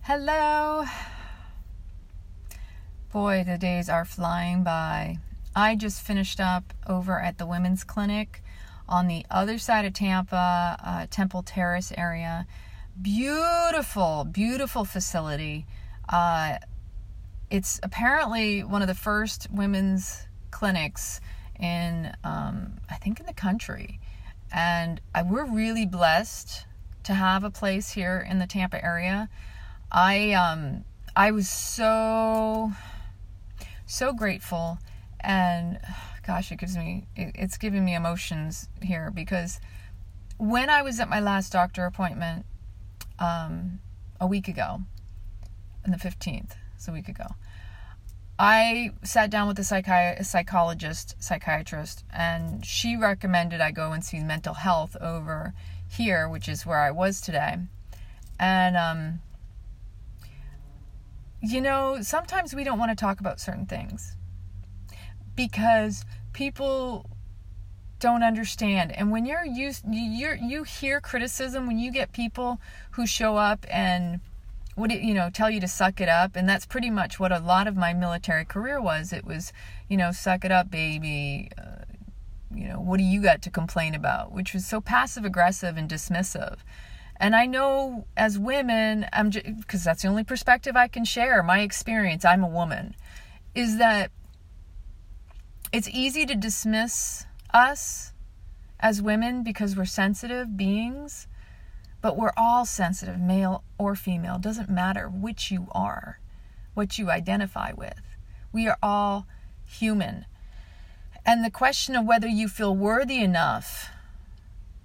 Hello. Boy, the days are flying by. I just finished up over at the women's clinic on the other side of Tampa, Temple Terrace area. Beautiful, beautiful facility. It's apparently one of the first women's clinics in, I think, in the country. And we're really blessed to have a place here in the Tampa area. I was so grateful, and gosh, it's giving me emotions here, because when I was at my last doctor appointment a week ago, on the 15th, it's a week ago, I sat down with a psychiatrist, and she recommended I go and see mental health over here, which is where I was today. And sometimes we don't want to talk about certain things because people don't understand. And when you hear criticism, when you get people who show up and tell you to suck it up, and that's pretty much what a lot of my military career was. It was, suck it up, baby. What do you got to complain about? Which was so passive aggressive and dismissive. And I know as women, because that's the only perspective I can share, my experience, I'm a woman, is that it's easy to dismiss us as women because we're sensitive beings, but we're all sensitive, male or female. Doesn't matter which you are, what you identify with. We are all human. And the question of whether you feel worthy enough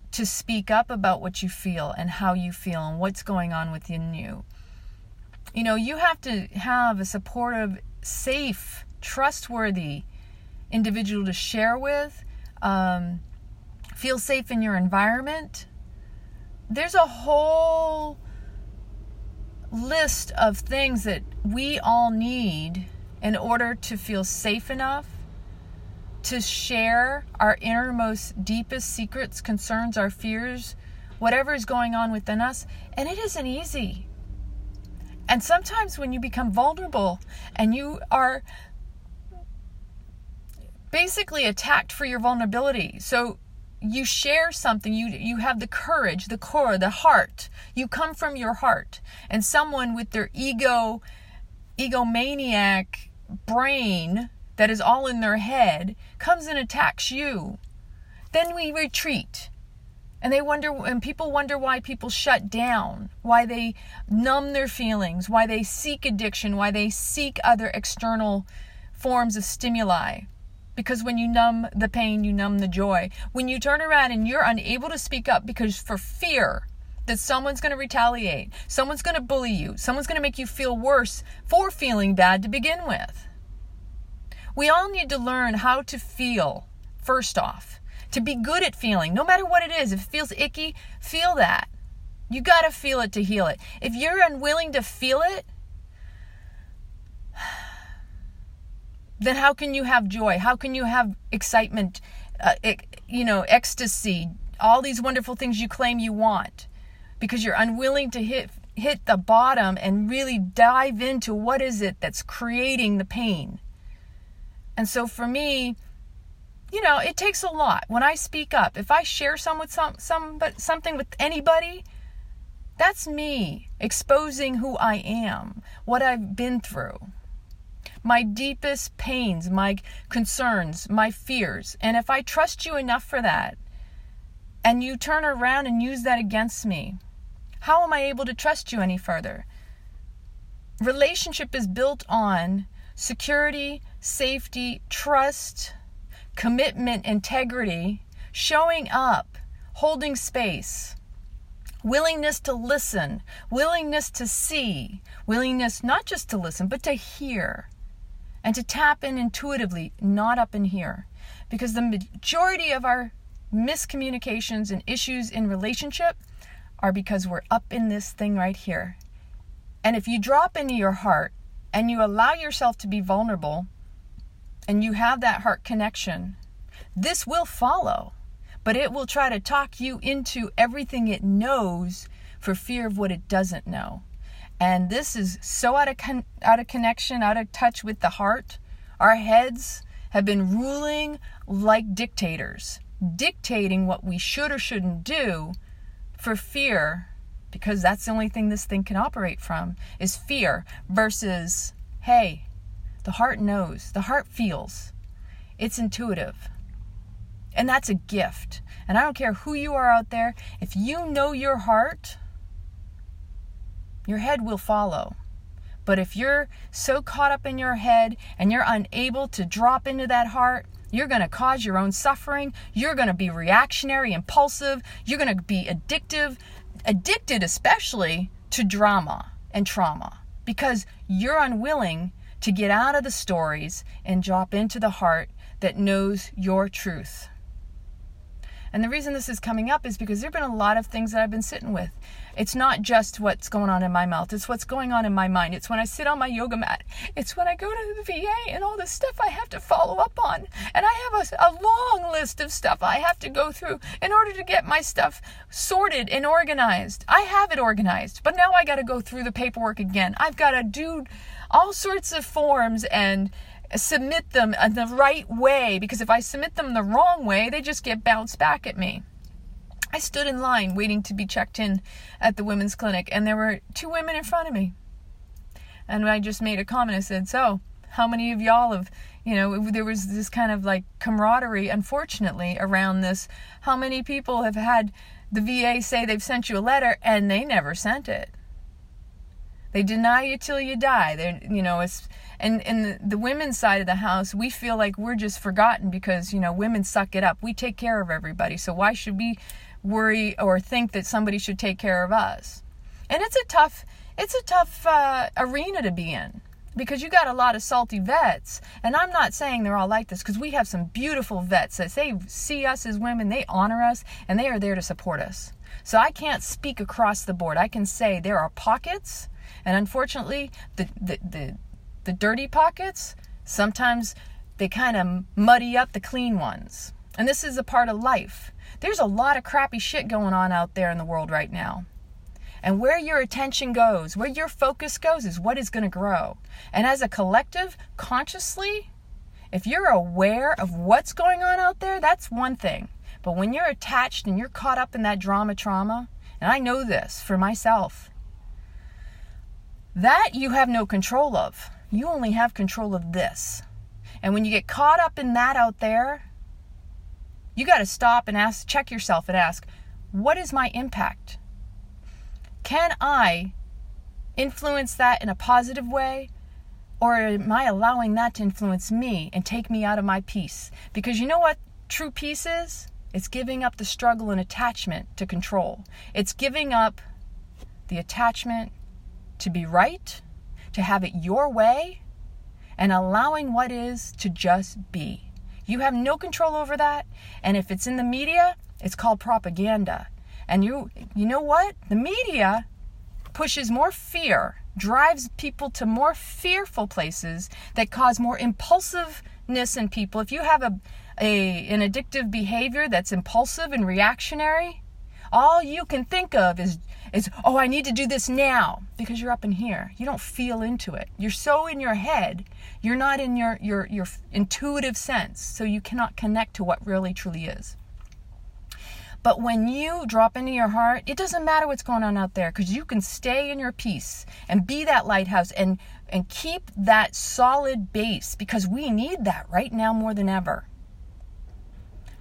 to speak up about what you feel and how you feel and what's going on within you. You have to have a supportive, safe, trustworthy individual to share with, feel safe in your environment. There's a whole list of things that we all need in order to feel safe enough to share our innermost, deepest secrets, concerns, our fears, whatever is going on within us. And it isn't easy. And sometimes when you become vulnerable and you are basically attacked for your vulnerability, so you share something, you have the courage, the core, the heart, you come from your heart, and someone with their egomaniac brain that is all in their head comes and attacks you, then we retreat. And people wonder why people shut down, why they numb their feelings, why they seek addiction, why they seek other external forms of stimuli. Because when you numb the pain, you numb the joy. When you turn around and you're unable to speak up because for fear that someone's going to retaliate, someone's going to bully you, someone's going to make you feel worse for feeling bad to begin with. We all need to learn how to feel, first off, to be good at feeling, no matter what it is. If it feels icky, feel that. You got to feel it to heal it. If you're unwilling to feel it, then how can you have joy? How can you have excitement, ecstasy, all these wonderful things you claim you want? Because you're unwilling to hit the bottom and really dive into what is it that's creating the pain. And so for me, it takes a lot. When I speak up, if I share something with anybody, that's me exposing who I am, what I've been through, my deepest pains, my concerns, my fears. And if I trust you enough for that, and you turn around and use that against me, how am I able to trust you any further? Relationship is built on security, safety, trust, commitment, integrity, showing up, holding space, willingness to listen, willingness to see, willingness not just to listen, but to hear, and to tap in intuitively, not up in here. Because the majority of our miscommunications and issues in relationship are because we're up in this thing right here. And if you drop into your heart and you allow yourself to be vulnerable and you have that heart connection, this will follow. but it will try to talk you into everything it knows for fear of what it doesn't know. And this is so out of connection, out of touch with the heart. Our heads have been ruling like dictators, dictating what we should or shouldn't do for fear, because that's the only thing this thing can operate from, is fear, versus, hey, the heart knows, the heart feels. It's intuitive. And that's a gift. And I don't care who you are out there, if you know your heart, your head will follow. But if you're so caught up in your head and you're unable to drop into that heart, you're going to cause your own suffering. You're going to be reactionary, impulsive. You're going to be addicted especially to drama and trauma, because you're unwilling to get out of the stories and drop into the heart that knows your truth. And the reason this is coming up is because there have been a lot of things that I've been sitting with. It's not just what's going on in my mouth. It's what's going on in my mind. It's when I sit on my yoga mat. It's when I go to the VA and all this stuff I have to follow up on. And I have a long list of stuff I have to go through in order to get my stuff sorted and organized. I have it organized, but now I got to go through the paperwork again. I've got to do all sorts of forms and submit them in the right way, because if I submit them the wrong way, they just get bounced back at me. I stood in line waiting to be checked in at the women's clinic, and there were 2 women in front of me. And I just made a comment. I said, so how many of y'all have, there was this kind of like camaraderie, unfortunately, around this. How many people have had the VA say they've sent you a letter and they never sent it? They deny you till you die. And in the women's side of the house, we feel like we're just forgotten because, women suck it up. We take care of everybody. So why should we worry or think that somebody should take care of us? And it's a tough arena to be in, because you got a lot of salty vets. And I'm not saying they're all like this, because we have some beautiful vets that they see us as women, they honor us, and they are there to support us. So I can't speak across the board. I can say there are pockets, and unfortunately, the dirty pockets, sometimes they kind of muddy up the clean ones. And this is a part of life. There's a lot of crappy shit going on out there in the world right now. And where your attention goes, where your focus goes, is what is going to grow. And as a collective, consciously, if you're aware of what's going on out there, that's one thing. But when you're attached and you're caught up in that trauma, and I know this for myself, that you have no control of. You only have control of this. And when you get caught up in that out there, you got to stop and check yourself and ask, what is my impact? Can I influence that in a positive way? Or am I allowing that to influence me and take me out of my peace? Because you know what true peace is? It's giving up the struggle and attachment to control. It's giving up the attachment to be right, to have it your way, and allowing what is to just be. You have no control over that. And if it's in the media, it's called propaganda. And you know what? The media pushes more fear, drives people to more fearful places that cause more impulsiveness in people. If you have an addictive behavior that's impulsive and reactionary, all you can think of is, oh, I need to do this now, because you're up in here. You don't feel into it. You're so in your head. You're not in your intuitive sense, so you cannot connect to what really truly is. But when you drop into your heart, it doesn't matter what's going on out there, because you can stay in your peace and be that lighthouse and keep that solid base, because we need that right now more than ever.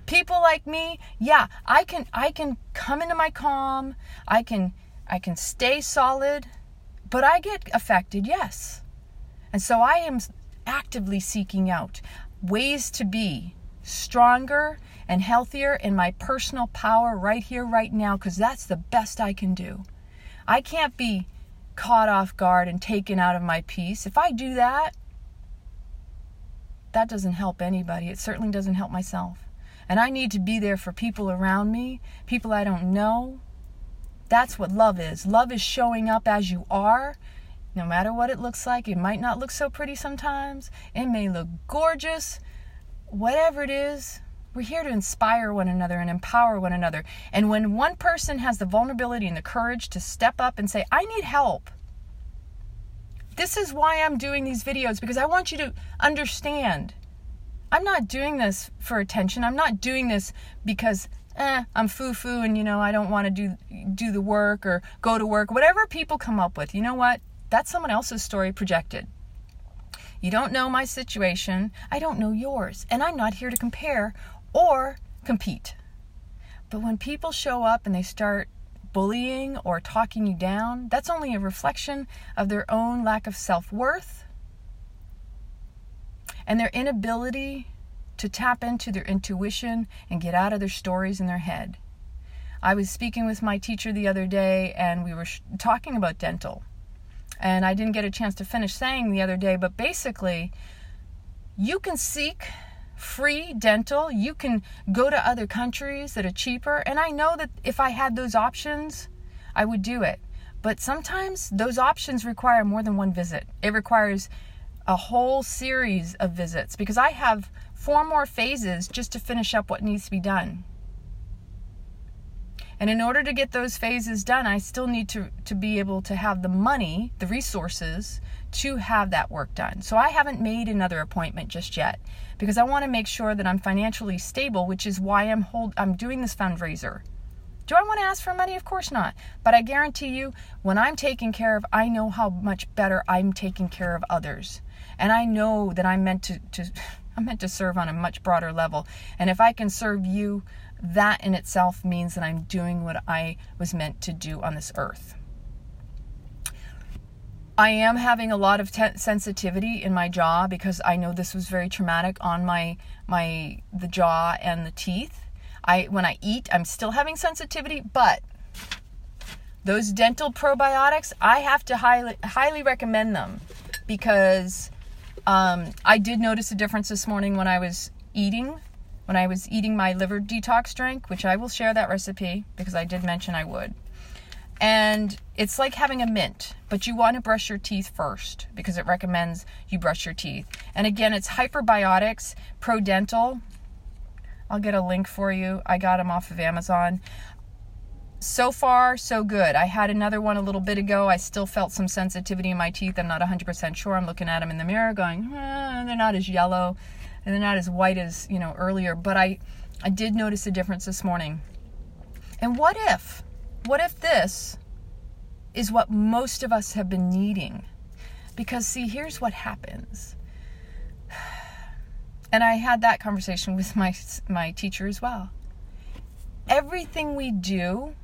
People like me, yeah, I can come into my calm, I can stay solid, but I get affected, yes. And so I am actively seeking out ways to be stronger and healthier in my personal power right here, right now, because that's the best I can do. I can't be caught off guard and taken out of my peace. If I do that, that doesn't help anybody. It certainly doesn't help myself. And I need to be there for people around me, people I don't know. That's what love is. Love is showing up as you are, no matter what it looks like. It might not look so pretty sometimes. It may look gorgeous. Whatever it is, we're here to inspire one another and empower one another. And when one person has the vulnerability and the courage to step up and say, I need help, This is why I'm doing these videos, because I want you to understand. I'm not doing this for attention. I'm not doing this because I'm foo-foo and, I don't want to do the work or go to work. Whatever people come up with, you know what? That's someone else's story projected. You don't know my situation. I don't know yours. And I'm not here to compare or compete. But when people show up and they start bullying or talking you down, that's only a reflection of their own lack of self-worth and their inability to tap into their intuition and get out of their stories in their head. I was speaking with my teacher the other day, and we were talking about dental. And I didn't get a chance to finish saying the other day, but basically, you can seek free dental. You can go to other countries that are cheaper. And I know that if I had those options, I would do it. But sometimes those options require more than one visit. It requires a whole series of visits, because I have 4 more phases just to finish up what needs to be done. And in order to get those phases done, I still need to be able to have the money, the resources to have that work done. So I haven't made another appointment just yet, because I want to make sure that I'm financially stable, which is why I'm doing this fundraiser. Do I want to ask for money? Of course not. But I guarantee you, when I'm taken care of, I know how much better I'm taking care of others. And I know that I'm meant to serve on a much broader level. And if I can serve you, that in itself means that I'm doing what I was meant to do on this earth. I am having a lot of sensitivity in my jaw, because I know this was very traumatic on the jaw and the teeth. When I eat, I'm still having sensitivity, but those dental probiotics, I have to highly recommend them, because I did notice a difference this morning when I was eating my liver detox drink, which I will share that recipe because I did mention I would. And it's like having a mint, but you want to brush your teeth first, because it recommends you brush your teeth. And again, it's Hyperbiotics Pro Dental. I'll get a link for you. I got them off of Amazon. So far, so good. I had another one a little bit ago. I still felt some sensitivity in my teeth. I'm not 100% sure. I'm looking at them in the mirror going, they're not as yellow and they're not as white as, earlier. But I did notice a difference this morning. And what if this is what most of us have been needing? Because see, here's what happens. And I had that conversation with my teacher as well. Everything we do,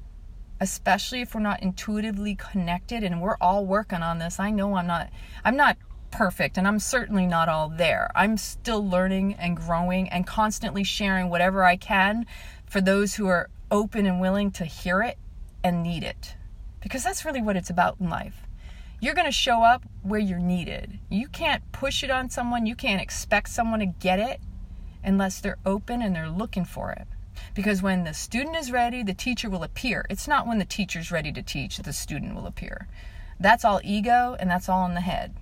especially if we're not intuitively connected, and we're all working on this. I know I'm not perfect, and I'm certainly not all there. I'm still learning and growing and constantly sharing whatever I can for those who are open and willing to hear it and need it. Because that's really what it's about in life. You're going to show up where you're needed. You can't push it on someone. You can't expect someone to get it unless they're open and they're looking for it. Because when the student is ready, the teacher will appear. It's not when the teacher's ready to teach, the student will appear. That's all ego, and that's all in the head.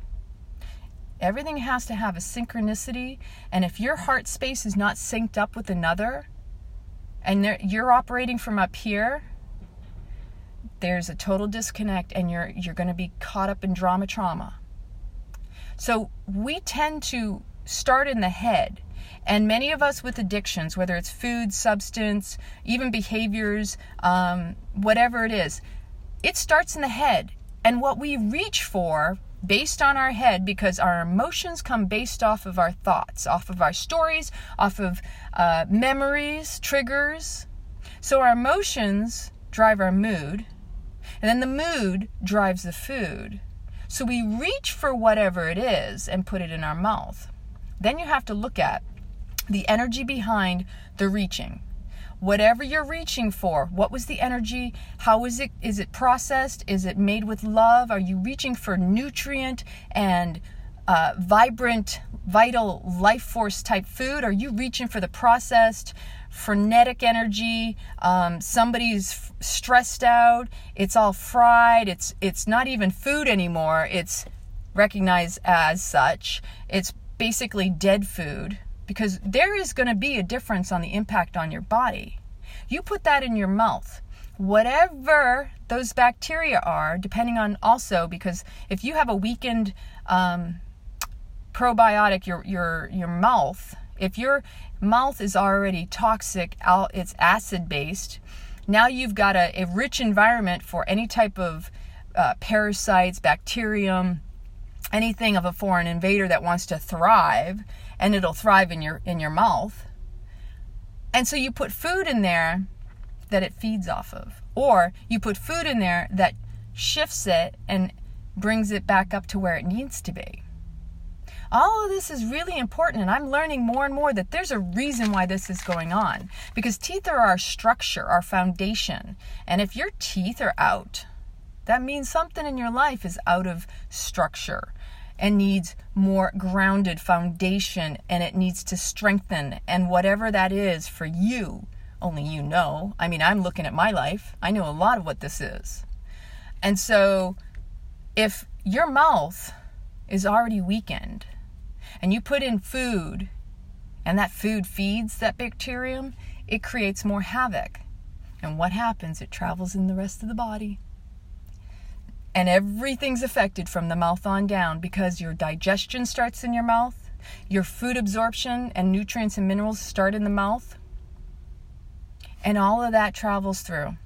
Everything has to have a synchronicity, and if your heart space is not synced up with another, and you're operating from up here, there's a total disconnect, and you're going to be caught up in trauma. So we tend to start in the head. And many of us with addictions, whether it's food, substance, even behaviors, whatever it is, it starts in the head. And what we reach for based on our head, because our emotions come based off of our thoughts, off of our stories, off of memories, triggers. So our emotions drive our mood, and then the mood drives the food. So we reach for whatever it is and put it in our mouth. Then you have to look at the energy behind the reaching. Whatever you're reaching for, what was the energy? How is it? Is it processed? Is it made with love? Are you reaching for nutrient and vibrant, vital life force type food? Are you reaching for the processed, frenetic energy? Somebody's stressed out. It's all fried. It's not even food anymore. It's recognized as such. It's basically dead food. Because there is going to be a difference on the impact on your body. You put that in your mouth. whatever those bacteria are, depending on also, because if you have a weakened probiotic, your mouth, if your mouth is already toxic, it's acid based, now you've got a rich environment for any type of parasites, bacterium, anything of a foreign invader that wants to thrive, and it'll thrive in your mouth. And so you put food in there that it feeds off of, or you put food in there that shifts it and brings it back up to where it needs to be. All of this is really important, and I'm learning more and more that there's a reason why this is going on, because teeth are our structure, our foundation. And if your teeth are out, that means something in your life is out of structure and needs more grounded foundation, and it needs to strengthen. And whatever that is for you, only you know. I mean, I'm looking at my life. I know a lot of what this is. And so if your mouth is already weakened and you put in food and that food feeds that bacterium, it creates more havoc. And what happens? It travels in the rest of the body. And everything's affected from the mouth on down, because your digestion starts in your mouth, your food absorption and nutrients and minerals start in the mouth, and all of that travels through.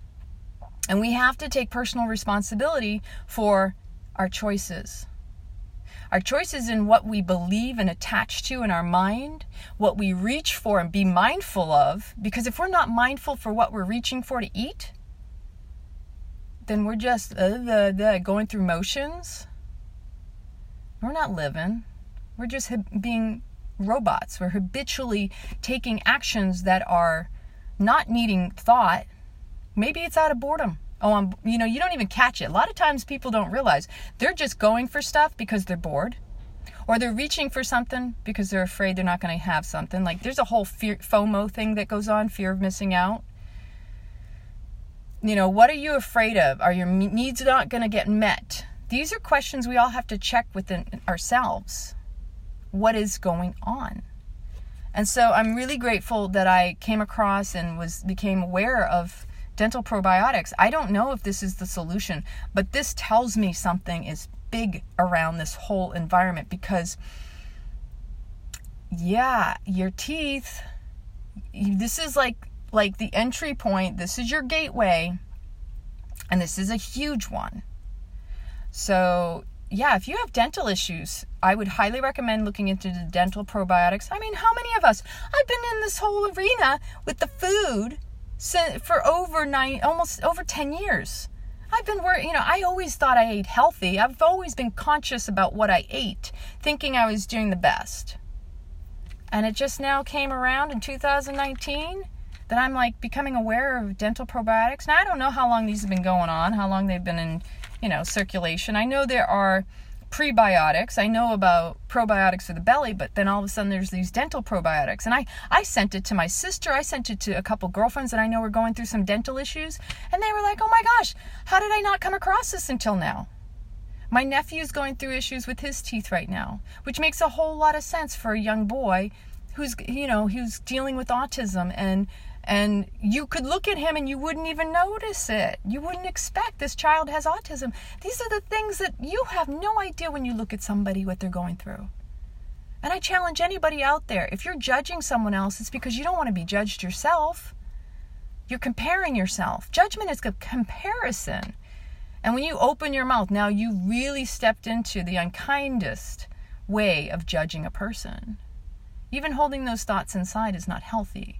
And we have to take personal responsibility for our choices. Our choices in what we believe and attach to in our mind, what we reach for and be mindful of, because if we're not mindful for what we're reaching for to eat, then we're just going through motions. We're not living. We're just being robots. We're habitually taking actions that are not needing thought. Maybe it's out of boredom. You don't even catch it. A lot of times people don't realize they're just going for stuff because they're bored, or they're reaching for something because they're afraid they're not going to have something. Like there's a whole FOMO thing that goes on, fear of missing out. What are you afraid of? Are your needs not going to get met? These are questions we all have to check within ourselves. What is going on? And so I'm really grateful that I came across and became aware of dental probiotics. I don't know if this is the solution, but this tells me something is big around this whole environment, because your teeth, this is like the entry point. This is your gateway, and this is a huge one. So if you have dental issues, I would highly recommend looking into the dental probiotics. I mean, how many of us, I've been in this whole arena with the food for almost over 10 years. I've been I always thought I ate healthy. I've always been conscious about what I ate, thinking I was doing the best. And it just now came around in 2019 that I'm becoming aware of dental probiotics. Now, I don't know how long these have been going on, how long they've been in, circulation. I know there are prebiotics. I know about probiotics for the belly, but then all of a sudden there's these dental probiotics. And I sent it to my sister. I sent it to a couple girlfriends that I know were going through some dental issues. And they were like, oh my gosh, how did I not come across this until now? My nephew's going through issues with his teeth right now, which makes a whole lot of sense for a young boy who's dealing with autism, and you could look at him and you wouldn't even notice it. You wouldn't expect this child has autism. These are the things that you have no idea when you look at somebody what they're going through. And I challenge anybody out there, if you're judging someone else, it's because you don't want to be judged yourself. You're comparing yourself. Judgment is a comparison. And when you open your mouth, now you really stepped into the unkindest way of judging a person. Even holding those thoughts inside is not healthy,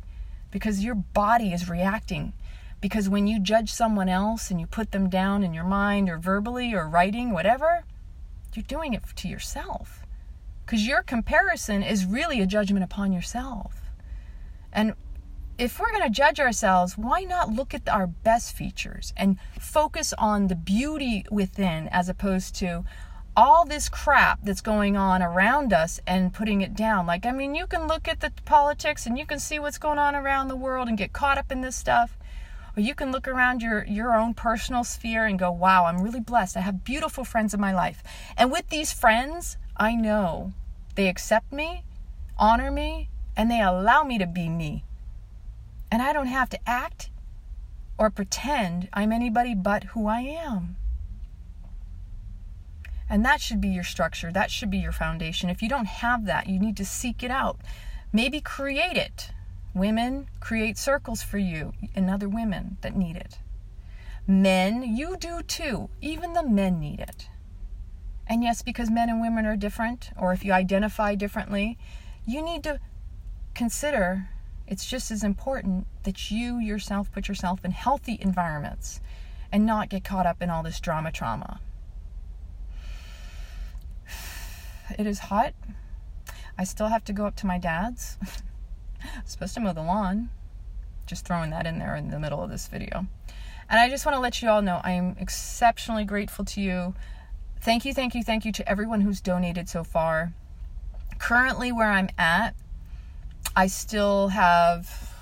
because your body is reacting. Because when you judge someone else and you put them down in your mind or verbally or writing, whatever, you're doing it to yourself. Because your comparison is really a judgment upon yourself. And if we're going to judge ourselves, why not look at our best features and focus on the beauty within, as opposed to all this crap that's going on around us and putting it down. You can look at the politics and you can see what's going on around the world and get caught up in this stuff. Or you can look around your own personal sphere and go, wow, I'm really blessed. I have beautiful friends in my life. And with these friends, I know they accept me, honor me, and they allow me to be me. And I don't have to act or pretend I'm anybody but who I am. And that should be your structure. That should be your foundation. If you don't have that, you need to seek it out. Maybe create it. Women, create circles for you and other women that need it. Men, you do too. Even the men need it. And yes, because men and women are different, or if you identify differently, you need to consider it's just as important that you yourself put yourself in healthy environments and not get caught up in all this trauma. It is hot. I still have to go up to my dad's. I'm supposed to mow the lawn. Just throwing that in there in the middle of this video. And I just want to let you all know I am exceptionally grateful to you. Thank you to everyone who's donated so far. Currently where I'm at, I still have,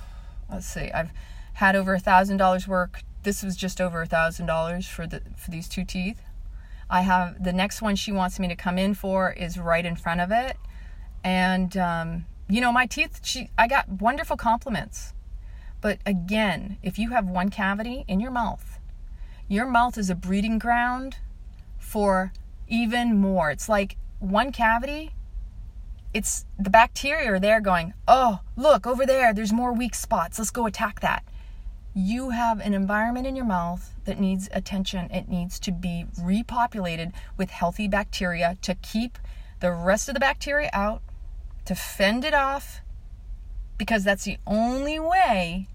I've had over $1,000 work. This was just over $1,000 for these 2 teeth. I have the next one she wants me to come in for is right in front of it. And, my teeth, I got wonderful compliments. But again, if you have one cavity in your mouth is a breeding ground for even more. It's like one cavity, it's the bacteria are there going, oh, look over there, there's more weak spots. Let's go attack that. You have an environment in your mouth that needs attention. It needs to be repopulated with healthy bacteria to keep the rest of the bacteria out, to fend it off, because that's the only way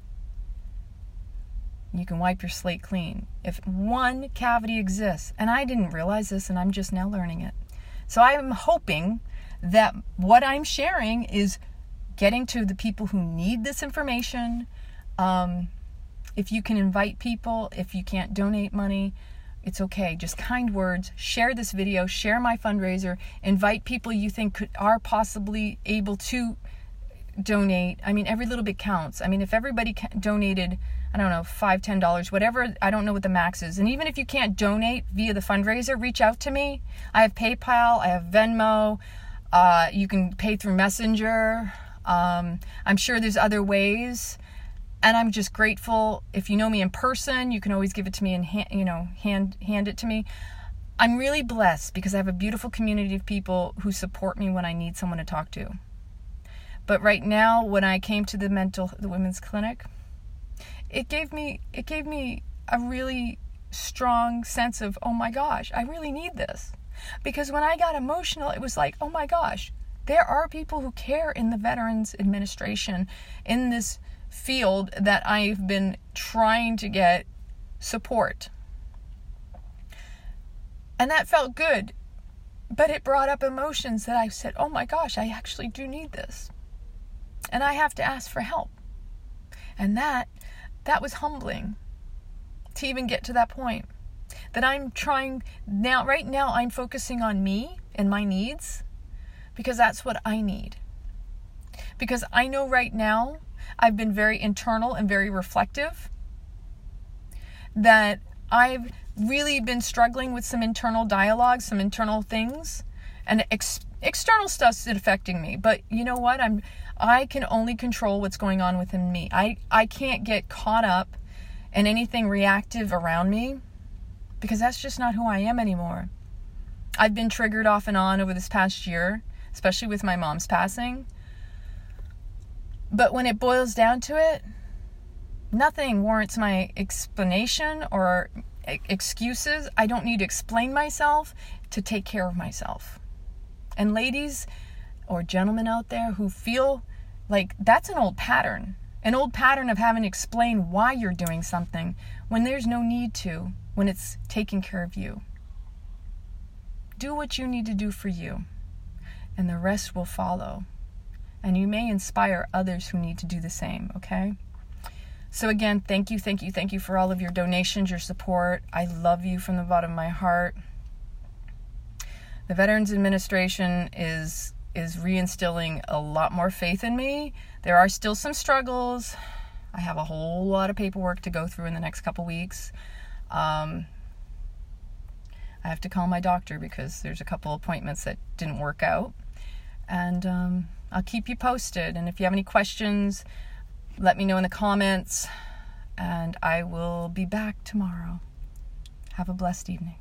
you can wipe your slate clean. If one cavity exists, and I didn't realize this and I'm just now learning it. So I'm hoping that what I'm sharing is getting to the people who need this information. If you can invite people, if you can't donate money, it's okay. Just kind words. Share this video. Share my fundraiser. Invite people you think are possibly able to donate. I mean, every little bit counts. I mean, if everybody donated, I don't know, $5, $10, whatever, I don't know what the max is. And even if you can't donate via the fundraiser, reach out to me. I have PayPal. I have Venmo. You can pay through Messenger. I'm sure there's other ways. And I'm just grateful. If you know me in person, you can always give it to me and hand it to me. I'm really blessed because I have a beautiful community of people who support me when I need someone to talk to. But right now, when I came to the women's clinic, it gave me a really strong sense of, oh my gosh, I really need this. Because when I got emotional, it was like, oh my gosh, there are people who care in the Veterans Administration, in this field that I've been trying to get support. And that felt good. But it brought up emotions that I said, oh my gosh, I actually do need this. And I have to ask for help. And that was humbling to even get to that point. That I'm trying now, right now I'm focusing on me and my needs because that's what I need. Because I know right now I've been very internal and very reflective, that I've really been struggling with some internal dialogue, some internal things, and external stuff's affecting me. But you know what? I can only control what's going on within me. I can't get caught up in anything reactive around me because that's just not who I am anymore. I've been triggered off and on over this past year, especially with my mom's passing. But when it boils down to it, nothing warrants my explanation or excuses. I don't need to explain myself to take care of myself. And ladies or gentlemen out there who feel like that's an old pattern of having to explain why you're doing something when there's no need to, when it's taking care of you. Do what you need to do for you, and the rest will follow. And you may inspire others who need to do the same, okay? So again, thank you for all of your donations, your support. I love you from the bottom of my heart. The Veterans Administration is reinstilling a lot more faith in me. There are still some struggles. I have a whole lot of paperwork to go through in the next couple weeks. I have to call my doctor because there's a couple appointments that didn't work out. And I'll keep you posted. And if you have any questions, let me know in the comments. and I will be back tomorrow. Have a blessed evening.